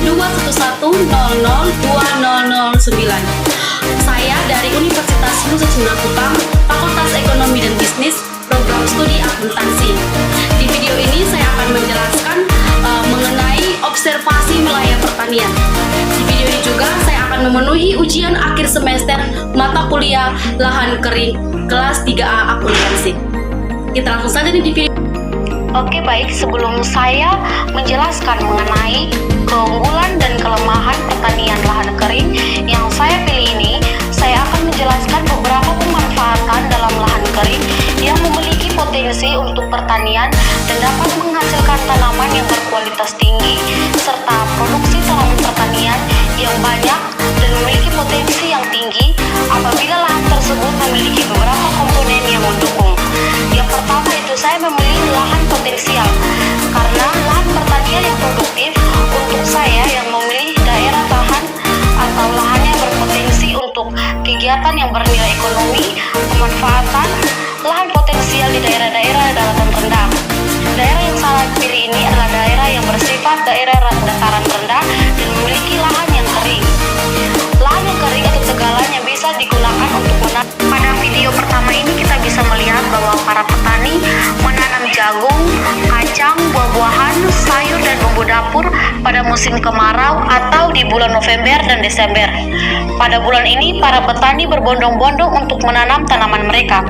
211002009. Saya dari Universitas Nusa Cendana Kupang, Fakultas Ekonomi dan Bisnis, Program Studi Akuntansi. Di video ini saya akan menjelaskan mengenai observasi wilayah pertanian. Di video ini juga saya akan memenuhi ujian akhir semester mata kuliah lahan kering kelas 3A akuntansi. Kita langsung saja di video. Oke, baik, sebelum saya menjelaskan mengenai keunggulan dan kelemahan pertanian lahan kering yang saya pilih ini, saya akan menjelaskan beberapa pemanfaatan dalam lahan kering yang memiliki potensi untuk pertanian dan dapat menghasilkan tanaman yang berkualitas tinggi serta produksi tanaman pertanian yang banyak dan memiliki potensi yang tinggi apabila lahan tersebut memiliki beberapa komponen yang mendukung. Yang pertama itu saya memilih lahan potensial karena lahan pertanian yang produktif untuk saya yang memilih daerah tahan atau lahannya berpotensi untuk kegiatan yang bernilai ekonomi. Pemanfaatan lahan potensial di daerah-daerah daratan rendah. Daerah yang saya pilih ini adalah daerah yang bersifat daerah dataran rendah dan memiliki lahan yang kering. Lahan yang kering atau tegalan yang bisa digunakan untuk menanam. Pada video pertama ini kita bisa melihat bahwa para petani menanam jagung, kacang, buah-buahan, sayur, dan bumbu dapur pada musim kemarau atau di bulan November dan Desember. Pada bulan ini para petani berbondong-bondong untuk menanam tanaman mereka.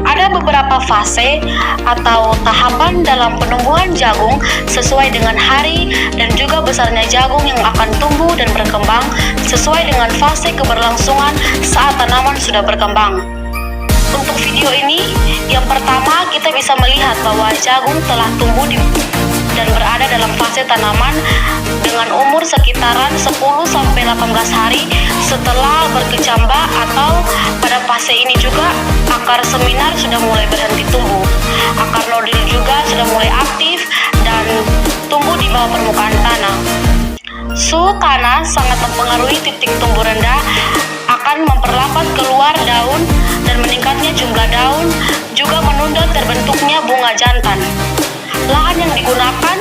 Ada beberapa fase atau tahapan dalam penumbuhan jagung sesuai dengan hari dan juga besarnya jagung yang akan tumbuh dan berkembang sesuai dengan fase keberlangsungan saat tanaman sudah berkembang. Untuk video ini, yang pertama kita bisa melihat bahwa jagung telah tumbuh dan berada dalam fase tanaman dengan umur sekitaran 10-18 hari setelah berkecambah, atau pada fase ini juga akar seminar sudah mulai berhenti tumbuh. Akar nodil juga sudah mulai aktif dan tumbuh di bawah permukaan tanah. Suhu tanah sangat mempengaruhi titik tumbuh rendah, akan memperlambat keluar daun dan meningkatnya jumlah daun, juga menunda terbentuknya bunga jantan. Lahan yang digunakan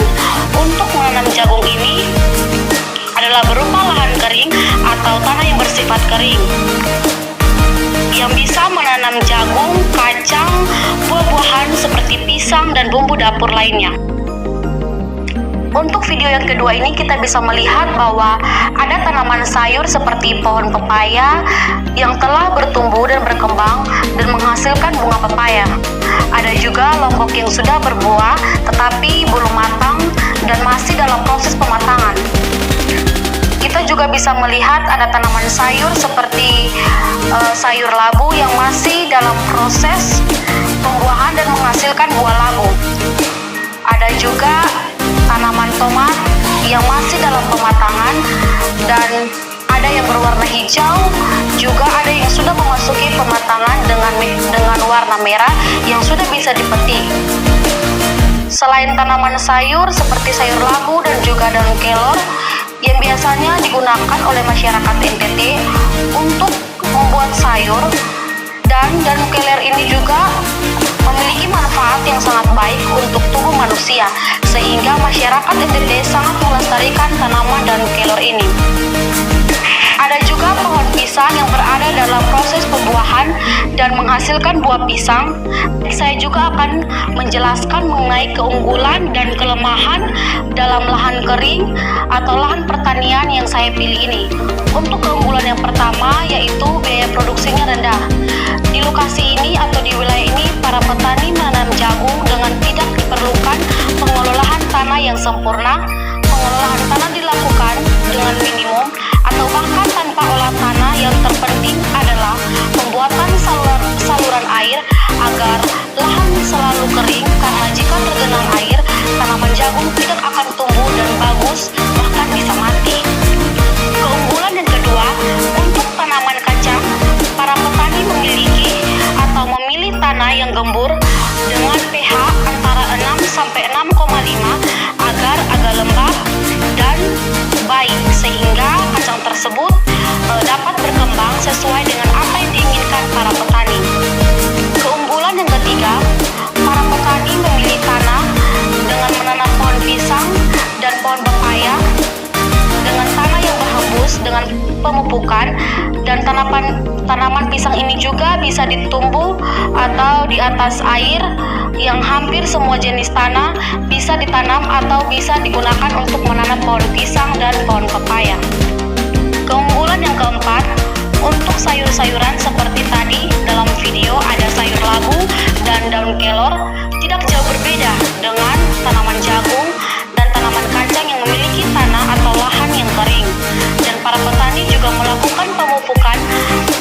untuk menanam jagung ini adalah berupa lahan kering atau tanah yang bersifat kering yang bisa menanam jagung, kacang, buah-buahan seperti pisang dan bumbu dapur lainnya. Untuk video yang kedua ini kita bisa melihat bahwa ada tanaman sayur seperti pohon pepaya yang telah bertumbuh dan berkembang dan menghasilkan bunga pepaya. Ada juga lombok yang sudah berbuah tetapi belum matang dan masih dalam proses pematangan. Kita juga bisa melihat ada tanaman sayur seperti sayur labu yang masih dalam proses pembuahan dan menghasilkan buah labu. Ada juga tanaman tomat yang masih dalam pematangan dan ada yang berwarna hijau, juga ada yang sudah memasuki pematangan dengan warna merah yang sudah bisa dipetik. Selain tanaman sayur seperti sayur labu dan juga daun kelor yang biasanya digunakan oleh masyarakat NTT untuk membuat sayur, dan daun kelor ini juga memiliki manfaat yang sangat baik untuk tubuh manusia, sehingga masyarakat NTT sangat melestarikan tanaman daun kelor ini. Ada juga pohon pisang yang berada dalam proses pembuahan dan menghasilkan buah pisang. Saya juga akan menjelaskan mengenai keunggulan dan kelemahan dalam lahan kering atau lahan pertanian yang saya pilih ini. Untuk keunggulan yang pertama yaitu biaya produksinya rendah. Di lokasi ini atau di wilayah ini para petani menanam jagung dengan tidak diperlukan pengelolaan tanah yang sempurna. Pengelolaan tanah dilakukan dengan minimum atau bahkan tanpa olah tanah. Yang terpenting adalah pembuatan saluran air agar lahan selalu kering, karena jika tergenang air, tanaman jagung tidak akan tumbuh dan bagus, bahkan bisa mati. Keunggulan yang kedua, untuk tanaman kacang, para petani memiliki atau memilih tanah yang gembur dengan pH antara 6-6,5 agar agak lembab dan baik, sehingga kacang tersebut dapat berkembang sesuai dengan apa yang diinginkan para petani. Keunggulan yang ketiga, para petani memilih tanah dengan menanam pohon pisang dan pohon pepaya dengan dengan pemupukan, dan tanaman pisang ini juga bisa ditumbuh atau di atas air yang hampir semua jenis tanah bisa ditanam atau bisa digunakan untuk menanam pohon pisang dan pohon pepaya. Keunggulan yang keempat, untuk sayur-sayuran seperti tadi dalam video ada sayur labu dan daun kelor, tidak jauh berbeda dengan tanaman jagung dan tanaman kacang yang memiliki tanah atau lahan yang kering, dan para petani juga melakukan pemupukan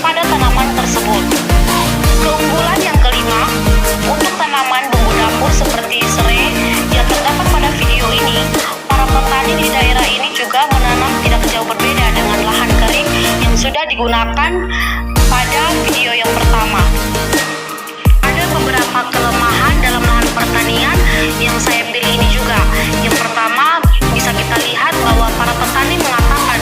pada tanaman tersebut. Keunggulan yang kelima, untuk tanaman bumbu dapur seperti serai yang terdapat pada video ini, para petani di daerah ini juga menanam tidak jauh berbeda dengan lahan kering yang sudah digunakan pada video yang pertama. Ada beberapa kelemahan dalam lahan pertanian yang saya pilih ini juga. Yang pertama, bisa kita lihat bahwa para petani mengatakan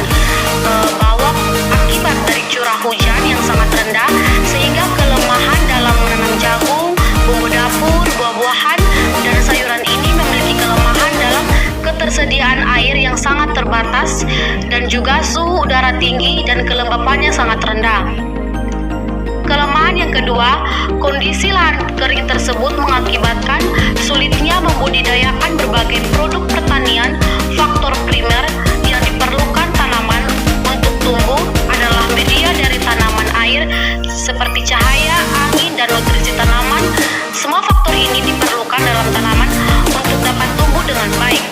bahwa akibat dari curah hujan yang sangat rendah, sehingga kelemahan dalam menanam jagung, bumbu dapur, buah-buahan, dan sayuran ini memiliki kelemahan dalam ketersediaan air yang sangat terbatas dan juga suhu udara tinggi dan kelembapannya sangat rendah. Kelemahan yang kedua, kondisi lahan kering tersebut mengakibatkan sulitnya membudidayakan berbagai produk pertanian. Faktor primer yang diperlukan tanaman untuk tumbuh adalah media dari tanaman, air seperti cahaya, angin, dan nutrisi tanaman. Semua faktor ini diperlukan dalam tanaman untuk dapat tumbuh dengan baik.